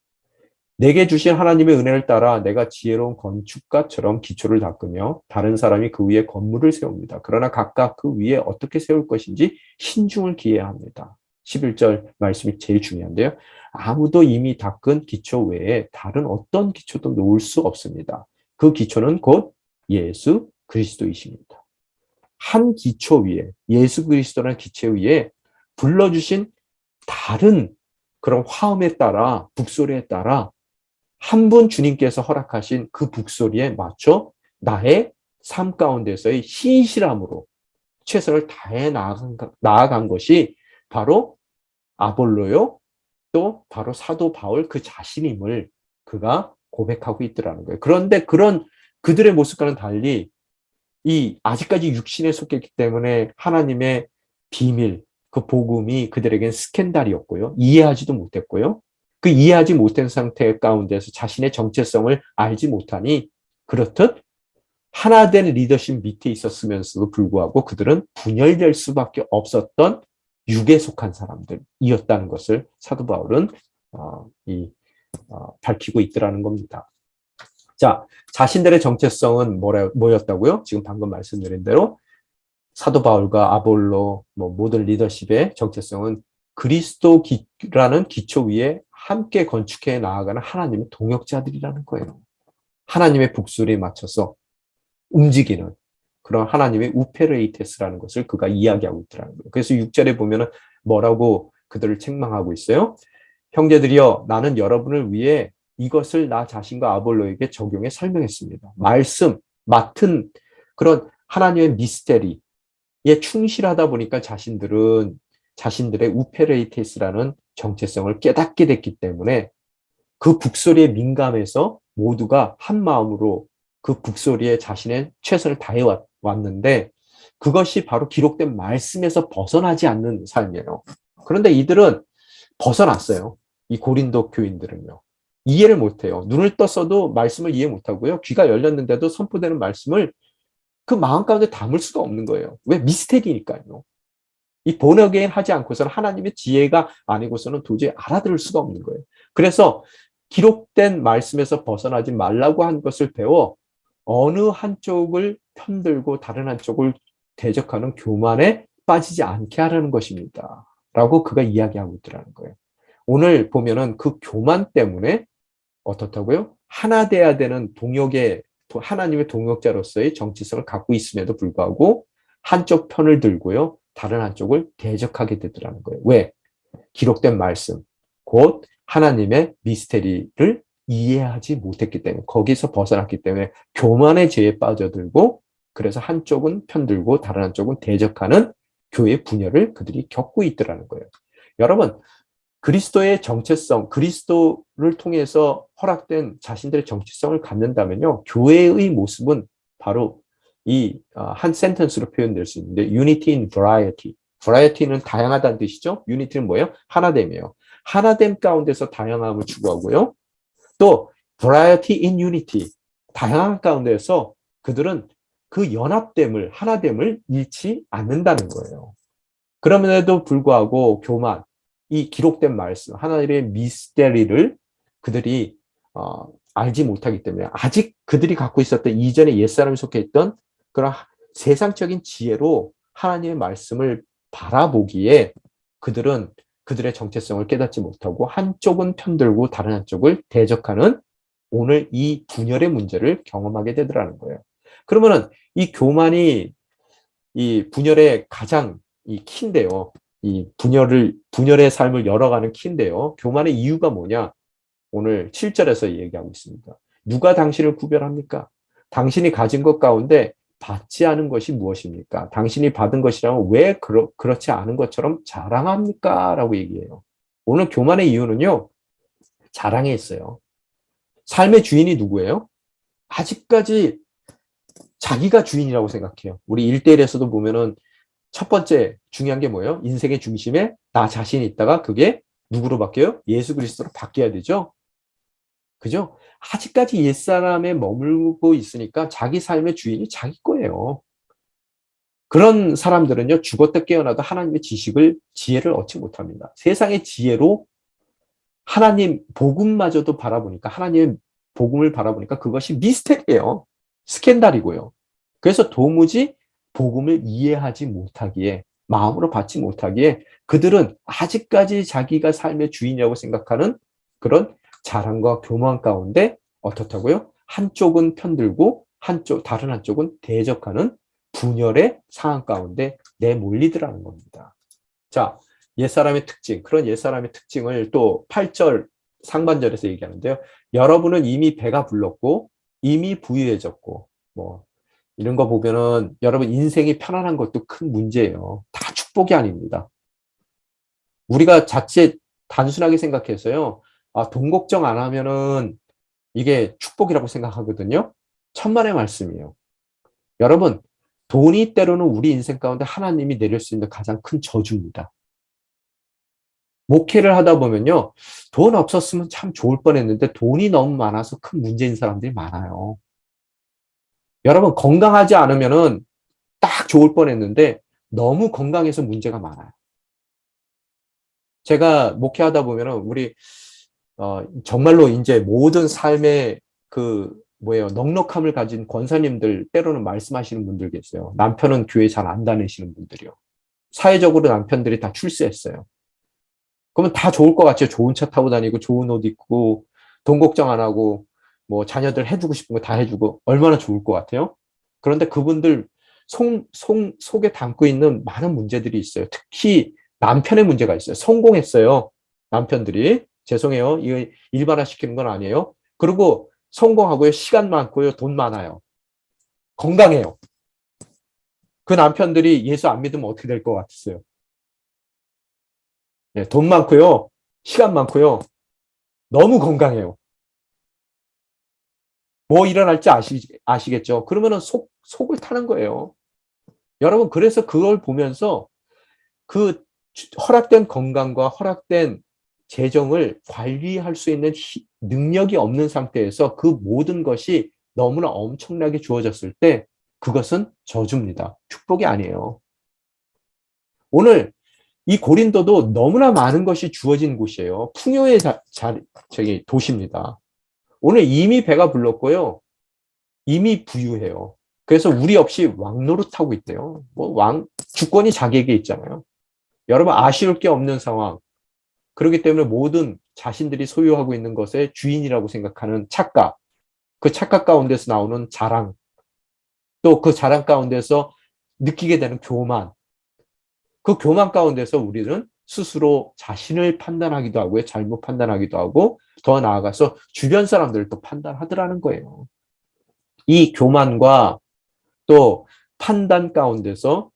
내게 주신 하나님의 은혜를 따라 내가 지혜로운 건축가처럼 기초를 닦으며 다른 사람이 그 위에 건물을 세웁니다. 그러나 각각 그 위에 어떻게 세울 것인지 신중을 기해야 합니다. 11절 말씀이 제일 중요한데요. 아무도 이미 닦은 기초 외에 다른 어떤 기초도 놓을 수 없습니다. 그 기초는 곧 예수 그리스도이십니다. 한 기초 위에 예수 그리스도라는 기초 위에 불러주신 다른 그런 화음에 따라 북소리에 따라 한 분 주님께서 허락하신 그 북소리에 맞춰 나의 삶 가운데서의 신실함으로 최선을 다해 나아간 것이 바로 아볼로요, 또 바로 사도 바울 그 자신임을 그가 고백하고 있더라는 거예요. 그런데 그런 그들의 모습과는 달리 이 아직까지 육신에 속했기 때문에 하나님의 비밀, 그 복음이 그들에겐 스캔들이었고요. 이해하지도 못했고요. 그 이해하지 못한 상태 가운데서 자신의 정체성을 알지 못하니 그렇듯 하나된 리더십 밑에 있었으면서도 불구하고 그들은 분열될 수밖에 없었던 육에 속한 사람들이었다는 것을 사도 바울은 밝히고 있더라는 겁니다. 자, 자신들의 정체성은 뭐였다고요? 지금 방금 말씀드린 대로 사도 바울과 아볼로, 모든 리더십의 정체성은 그리스도라는 기초 위에 함께 건축해 나아가는 하나님의 동역자들이라는 거예요. 하나님의 북소리에 맞춰서 움직이는 그런 하나님의 우페레이테스라는 것을 그가 이야기하고 있더라는 거예요. 그래서 6절에 보면은 뭐라고 그들을 책망하고 있어요? 형제들이여, 나는 여러분을 위해 이것을 나 자신과 아볼로에게 적용해 설명했습니다. 맡은 그런 하나님의 미스테리에 충실하다 보니까 자신들의 우페레이테스라는 정체성을 깨닫게 됐기 때문에 그 북소리에 민감해서 모두가 한 마음으로 그 북소리에 자신의 최선을 다해 왔는데 그것이 바로 기록된 말씀에서 벗어나지 않는 삶이에요. 그런데 이들은 벗어났어요. 이 고린도 교인들은요. 이해를 못해요. 눈을 떴어도 말씀을 이해 못하고요. 귀가 열렸는데도 선포되는 말씀을 그 마음 가운데 담을 수가 없는 거예요. 왜? 미스테리니까요. 이 본어게인 하지 않고서는 하나님의 지혜가 아니고서는 도저히 알아들을 수가 없는 거예요. 그래서 기록된 말씀에서 벗어나지 말라고 한 것을 배워 어느 한쪽을 편들고 다른 한쪽을 대적하는 교만에 빠지지 않게 하라는 것입니다. 라고 그가 이야기하고 있더라는 거예요. 오늘 보면은 그 교만 때문에 어떻다고요? 하나 돼야 되는 동역의 하나님의 동역자로서의 정체성을 갖고 있음에도 불구하고 한쪽 편을 들고요. 다른 한쪽을 대적하게 되더라는 거예요. 왜? 기록된 말씀, 곧 하나님의 미스테리를 이해하지 못했기 때문에, 거기서 벗어났기 때문에 교만의 죄에 빠져들고, 그래서 한쪽은 편들고 다른 한쪽은 대적하는 교회 분열을 그들이 겪고 있더라는 거예요. 여러분, 그리스도의 정체성, 그리스도를 통해서 허락된 자신들의 정체성을 갖는다면요, 교회의 모습은 바로 이 한 센텐스로 표현될 수 있는데, unity in variety. variety는 다양하다는 뜻이죠. unity는 뭐예요? 하나됨이에요. 하나됨 가운데서 다양함을 추구하고요. 또 variety in unity. 다양한 가운데서 그들은 그 연합됨을, 하나됨을 잃지 않는다는 거예요. 그럼에도 불구하고 교만, 이 기록된 말씀, 하나님의 미스테리를 그들이 알지 못하기 때문에 아직 그들이 갖고 있었던 이전에 옛사람이 속해 있던 그런 세상적인 지혜로 하나님의 말씀을 바라보기에 그들은 그들의 정체성을 깨닫지 못하고 한쪽은 편들고 다른 한쪽을 대적하는 오늘 이 분열의 문제를 경험하게 되더라는 거예요. 그러면은 이 교만이 이 분열의 가장 이 키인데요. 이 분열의 삶을 열어가는 키인데요. 교만의 이유가 뭐냐? 오늘 7절에서 얘기하고 있습니다. 누가 당신을 구별합니까? 당신이 가진 것 가운데 받지 않은 것이 무엇입니까? 당신이 받은 것이라면 왜 그렇지 않은 것처럼 자랑합니까? 라고 얘기해요. 오늘 교만의 이유는요, 자랑에 있어요. 삶의 주인이 누구예요? 아직까지 자기가 주인이라고 생각해요. 우리 1대1에서도 보면은 첫 번째 중요한 게 뭐예요? 인생의 중심에 나 자신이 있다가 그게 누구로 바뀌어요? 예수 그리스도로 바뀌어야 되죠? 그죠? 아직까지 옛사람에 머물고 있으니까 자기 삶의 주인이 자기 거예요. 그런 사람들은요, 죽었다 깨어나도 하나님의 지혜를 얻지 못합니다. 세상의 지혜로 하나님 복음마저도 바라보니까, 하나님의 복음을 바라보니까 그것이 미스테리예요. 스캔들이고요. 그래서 도무지 복음을 이해하지 못하기에, 마음으로 받지 못하기에 그들은 아직까지 자기가 삶의 주인이라고 생각하는 그런 자랑과 교만 가운데 어떻다고요? 한쪽은 편들고 다른 한쪽은 대적하는 분열의 상황 가운데 내몰리더라는 겁니다. 자, 옛사람의 특징, 그런 옛사람의 특징을 또 8절 상반절에서 얘기하는데요. 여러분은 이미 배가 불렀고 이미 부유해졌고 뭐 이런 거 보면은 여러분 인생이 편안한 것도 큰 문제예요. 다 축복이 아닙니다. 우리가 자칫 단순하게 생각해서요. 돈 걱정 안 하면은 이게 축복이라고 생각하거든요. 천만의 말씀이에요. 여러분, 돈이 때로는 우리 인생 가운데 하나님이 내릴 수 있는 가장 큰 저주입니다. 목회를 하다 보면요. 돈 없었으면 참 좋을 뻔했는데 돈이 너무 많아서 큰 문제인 사람들이 많아요. 여러분, 건강하지 않으면은 딱 좋을 뻔했는데 너무 건강해서 문제가 많아요. 제가 목회하다 보면은 우리 정말로 이제 모든 삶의 넉넉함을 가진 권사님들 때로는 말씀하시는 분들 계세요. 남편은 교회 잘 안 다니시는 분들이요. 사회적으로 남편들이 다 출세했어요. 그러면 다 좋을 것 같죠. 좋은 차 타고 다니고 좋은 옷 입고 돈 걱정 안 하고 뭐 자녀들 해주고 싶은 거 다 해주고 얼마나 좋을 것 같아요. 그런데 그분들 속에 담고 있는 많은 문제들이 있어요. 특히 남편의 문제가 있어요. 성공했어요. 남편들이. 죄송해요. 이거 일반화시키는 건 아니에요. 그리고 성공하고요. 시간 많고요. 돈 많아요. 건강해요. 그 남편들이 예수 안 믿으면 어떻게 될 것 같으세요? 네, 돈 많고요. 시간 많고요. 너무 건강해요. 뭐 일어날지 아시겠죠? 그러면은 속을 타는 거예요. 여러분, 그래서 그걸 보면서 그 허락된 건강과 허락된 재정을 관리할 수 있는 능력이 없는 상태에서 그 모든 것이 너무나 엄청나게 주어졌을 때 그것은 저주입니다. 축복이 아니에요. 오늘 이 고린도도 너무나 많은 것이 주어진 곳이에요. 풍요의 도시입니다. 오늘 이미 배가 불렀고요. 이미 부유해요. 그래서 우리 없이 왕노릇하고 있대요. 주권이 자기에게 있잖아요. 여러분 아쉬울 게 없는 상황. 그렇기 때문에 모든 자신들이 소유하고 있는 것의 주인이라고 생각하는 착각. 그 착각 가운데서 나오는 자랑. 또 그 자랑 가운데서 느끼게 되는 교만. 그 교만 가운데서 우리는 스스로 자신을 판단하기도 하고요. 잘못 판단하기도 하고 더 나아가서 주변 사람들을 또 판단하더라는 거예요. 이 교만과 또 판단 가운데서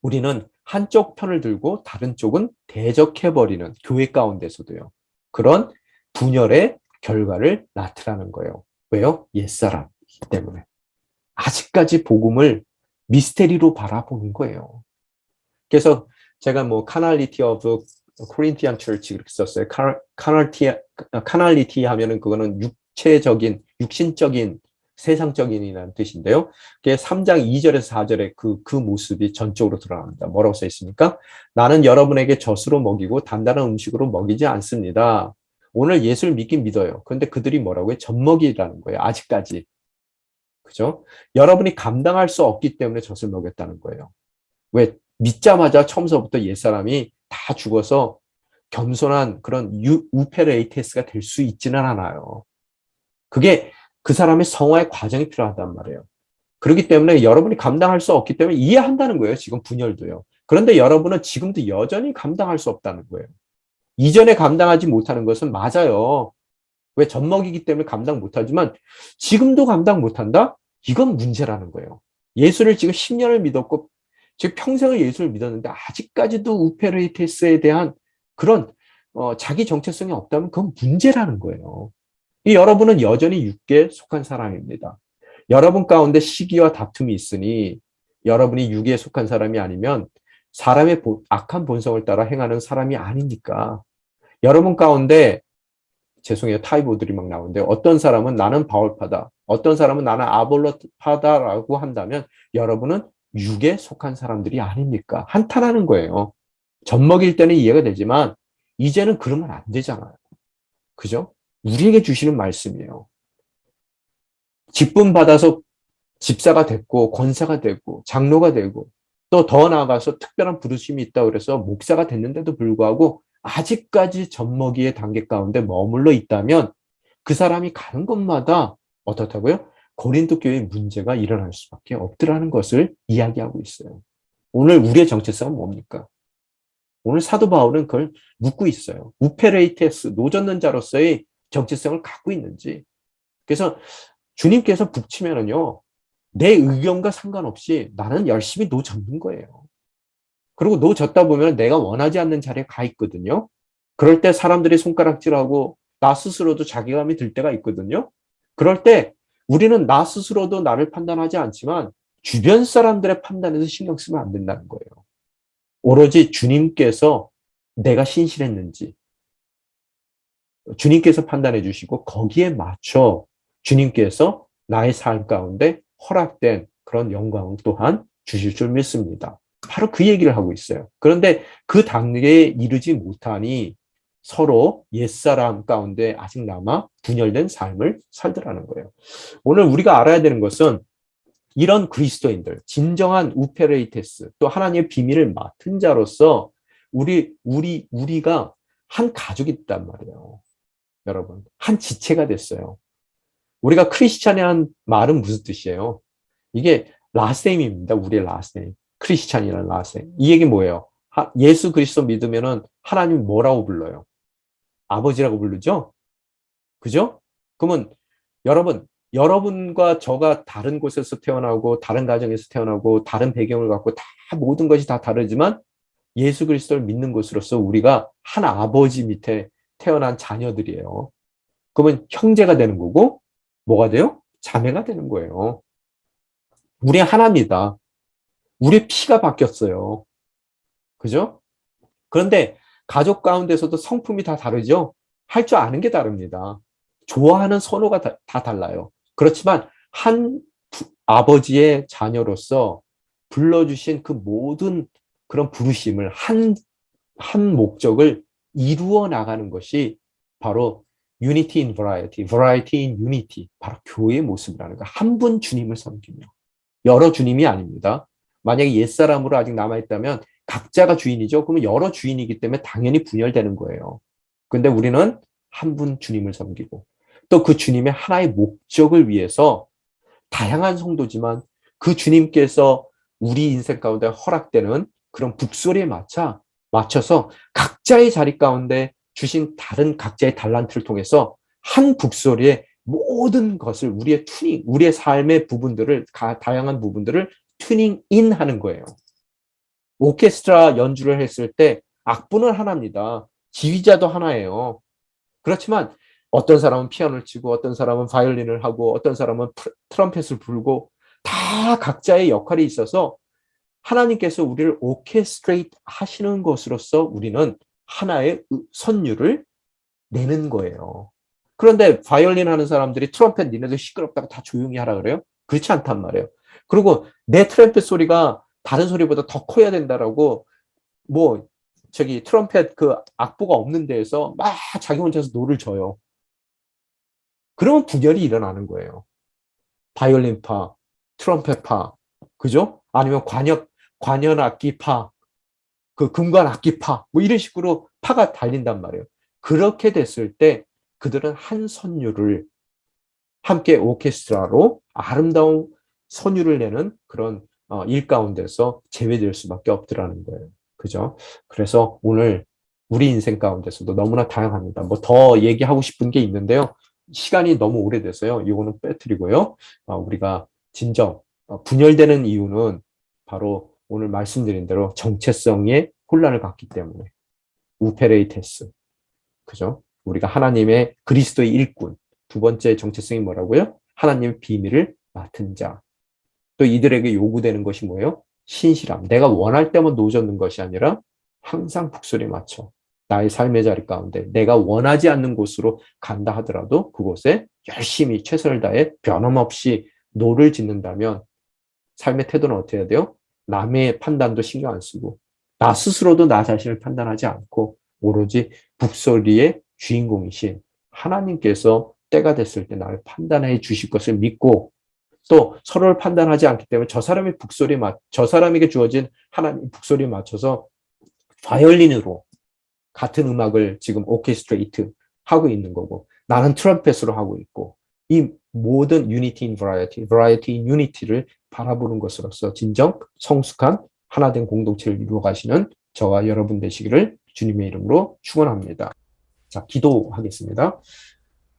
우리는 한쪽 편을 들고 다른 쪽은 대적해버리는 교회 가운데서도요. 그런 분열의 결과를 나타나는 거예요. 왜요? 옛사람이기 때문에. 아직까지 복음을 미스테리로 바라보는 거예요. 그래서 제가 carnality of Corinthian Church 이렇게 썼어요. carnality 하면은 그거는 육신적인, 세상적인이라는 뜻인데요. 그게 3장 2절에서 4절에 그 모습이 전적으로 드러납니다. 뭐라고 써 있습니까? 나는 여러분에게 젖으로 먹이고 단단한 음식으로 먹이지 않습니다. 오늘 예수를 믿긴 믿어요. 그런데 그들이 뭐라고요? 젖먹이라는 거예요. 아직까지. 그죠? 여러분이 감당할 수 없기 때문에 젖을 먹였다는 거예요. 왜? 믿자마자 처음서부터 옛사람이 다 죽어서 겸손한 그런 우페레이테스가 될 수 있지는 않아요. 그게 그 사람의 성화의 과정이 필요하단 말이에요. 그렇기 때문에 여러분이 감당할 수 없기 때문에 이해한다는 거예요. 지금 분열도요. 그런데 여러분은 지금도 여전히 감당할 수 없다는 거예요. 이전에 감당하지 못하는 것은 맞아요. 왜? 젖먹이기 때문에 감당 못하지만 지금도 감당 못한다? 이건 문제라는 거예요. 예수를 지금 10년을 믿었고 즉 평생을 예수를 믿었는데 아직까지도 우페레이테스에 대한 그런 자기 정체성이 없다면 그건 문제라는 거예요. 여러분은 여전히 육계에 속한 사람입니다. 여러분 가운데 시기와 다툼이 있으니 여러분이 육에 속한 사람이 아니면 사람의 악한 본성을 따라 행하는 사람이 아니니까. 여러분 가운데 죄송해요. 타이보들이 막 나오는데 어떤 사람은 나는 바울파다. 어떤 사람은 나는 아볼로파다라고 한다면 여러분은 육에 속한 사람들이 아닙니까? 한탄하는 거예요. 젖먹일 때는 이해가 되지만 이제는 그러면 안 되잖아요. 그죠? 우리에게 주시는 말씀이에요. 직분 받아서 집사가 됐고 권사가 되고 장로가 되고 또 더 나아가서 특별한 부르심이 있다고 그래서 목사가 됐는데도 불구하고 아직까지 젖먹이의 단계 가운데 머물러 있다면 그 사람이 가는 곳마다 어떻다고요? 고린도 교회의 문제가 일어날 수밖에 없더라는 것을 이야기하고 있어요. 오늘 우리의 정체성은 뭡니까? 오늘 사도 바울은 그걸 묻고 있어요. 우페레이테스, 노젓는 자로서의 정체성을 갖고 있는지. 그래서 주님께서 북치면은요, 내 의견과 상관없이 나는 열심히 노젓는 거예요. 그리고 노젓다 보면 내가 원하지 않는 자리에 가 있거든요. 그럴 때 사람들이 손가락질하고 나 스스로도 자괴감이 들 때가 있거든요. 그럴 때 우리는 나 스스로도 나를 판단하지 않지만 주변 사람들의 판단에서 신경 쓰면 안 된다는 거예요. 오로지 주님께서 내가 신실했는지 주님께서 판단해 주시고 거기에 맞춰 주님께서 나의 삶 가운데 허락된 그런 영광 또한 주실 줄 믿습니다. 바로 그 얘기를 하고 있어요. 그런데 그 단계에 이르지 못하니 서로 옛사람 가운데 아직 남아 분열된 삶을 살더라는 거예요. 오늘 우리가 알아야 되는 것은 이런 그리스도인들, 진정한 우페레이테스, 또 하나님의 비밀을 맡은 자로서 우리가 한 가족이 있단 말이에요. 여러분, 한 지체가 됐어요. 우리가 크리스찬이라는 말은 무슨 뜻이에요? 이게 라스네임입니다. 우리의 라스네임. 크리스찬이라는 라스네임. 이 얘기 뭐예요? 예수 그리스도 믿으면은 하나님 뭐라고 불러요? 아버지라고 부르죠? 그죠? 그러면 여러분과 저가 다른 곳에서 태어나고 다른 가정에서 태어나고 다른 배경을 갖고 다 모든 것이 다 다르지만 예수 그리스도를 믿는 것으로서 우리가 한 아버지 밑에 태어난 자녀들이에요. 그러면 형제가 되는 거고 뭐가 돼요? 자매가 되는 거예요. 우리 하나입니다. 우리의 피가 바뀌었어요. 그죠? 그런데 가족 가운데서도 성품이 다 다르죠? 할 줄 아는 게 다릅니다. 좋아하는 선호가 다 달라요. 그렇지만 한 아버지의 자녀로서 불러주신 그 모든 그런 부르심을 한 목적을 이루어 나가는 것이 바로 unity in variety, variety in unity, 바로 교회의 모습이라는 거. 한 분 주님을 섬기며 여러 주님이 아닙니다. 만약에 옛사람으로 아직 남아있다면 각자가 주인이죠. 그러면 여러 주인이기 때문에 당연히 분열되는 거예요. 근데 우리는 한 분 주님을 섬기고 또 그 주님의 하나의 목적을 위해서 다양한 성도지만 그 주님께서 우리 인생 가운데 허락되는 그런 북소리에 맞춰서 각자의 자리 가운데 주신 다른 각자의 달란트를 통해서 한 북소리에 모든 것을 우리의 삶의 부분들을, 다양한 부분들을 튜닝인 하는 거예요. 오케스트라 연주를 했을 때 악보는 하나입니다. 지휘자도 하나예요. 그렇지만 어떤 사람은 피아노를 치고 어떤 사람은 바이올린을 하고 어떤 사람은 트럼펫을 불고 다 각자의 역할이 있어서 하나님께서 우리를 오케스트레이트 하시는 것으로서 우리는 하나의 선율을 내는 거예요. 그런데 바이올린 하는 사람들이 트럼펫 니네들 시끄럽다고 다 조용히 하라 그래요? 그렇지 않단 말이에요. 그리고 내 트럼펫 소리가 다른 소리보다 더 커야 된다라고 뭐 트럼펫 그 악보가 없는 데에서 막 자기 혼자서 노를 져요. 그러면 분열이 일어나는 거예요. 바이올린파, 트럼펫파, 그죠? 아니면 관현악기파, 그 금관악기파, 뭐 이런 식으로 파가 달린단 말이에요. 그렇게 됐을 때 그들은 한 선율을 함께 오케스트라로 아름다운 선율을 내는 그런 일 가운데서 제외될 수밖에 없더라는 거예요. 그죠? 그래서 오늘 우리 인생 가운데서도 너무나 다양합니다. 뭐 더 얘기하고 싶은 게 있는데요. 시간이 너무 오래돼서요. 이거는 빼뜨리고요. 우리가 진정 분열되는 이유는 바로 오늘 말씀드린 대로 정체성의 혼란을 갖기 때문에 우페레이테스. 그죠? 우리가 하나님의 그리스도의 일꾼. 두 번째 정체성이 뭐라고요? 하나님의 비밀을 맡은 자. 또 이들에게 요구되는 것이 뭐예요? 신실함. 내가 원할 때만 노젓는 것이 아니라 항상 북소리에 맞춰 나의 삶의 자리 가운데 내가 원하지 않는 곳으로 간다 하더라도 그곳에 열심히 최선을 다해 변함없이 노를 짓는다면 삶의 태도는 어떻게 해야 돼요? 남의 판단도 신경 안 쓰고 나 스스로도 나 자신을 판단하지 않고 오로지 북소리의 주인공이신 하나님께서 때가 됐을 때 나를 판단해 주실 것을 믿고 또 서로를 판단하지 않기 때문에 저 사람에게 주어진 하나님 북소리에 맞춰서 바이올린으로 같은 음악을 지금 오케스트레이트 하고 있는 거고 나는 트럼펫으로 하고 있고 이 모든 유니티 인 버라이어티, 버라이어티 인 유니티를 바라보는 것으로서 진정 성숙한 하나된 공동체를 이루어 가시는 저와 여러분 되시기를 주님의 이름으로 축원합니다. 자, 기도하겠습니다.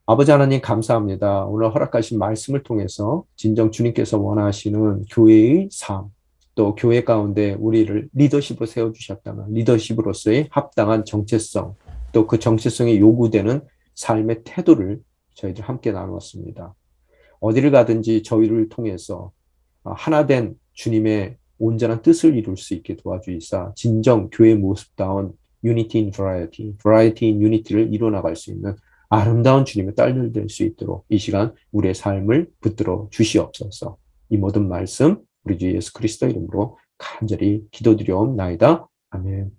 아버지 하나님 감사합니다. 오늘 허락하신 말씀을 통해서 진정 주님께서 원하시는 교회의 삶, 또 교회 가운데 우리를 리더십으로 세워주셨다면 리더십으로서의 합당한 정체성, 또 그 정체성에 요구되는 삶의 태도를 저희들 함께 나누었습니다. 어디를 가든지 저희를 통해서 하나된 주님의 온전한 뜻을 이룰 수 있게 도와주이사 진정 교회의 모습다운 Unity in Variety, Variety in Unity를 이루어나갈 수 있는 아름다운 주님의 딸들 될 수 있도록 이 시간 우리의 삶을 붙들어 주시옵소서. 이 모든 말씀 우리 주 예수 그리스도 이름으로 간절히 기도드려옵나이다. 아멘.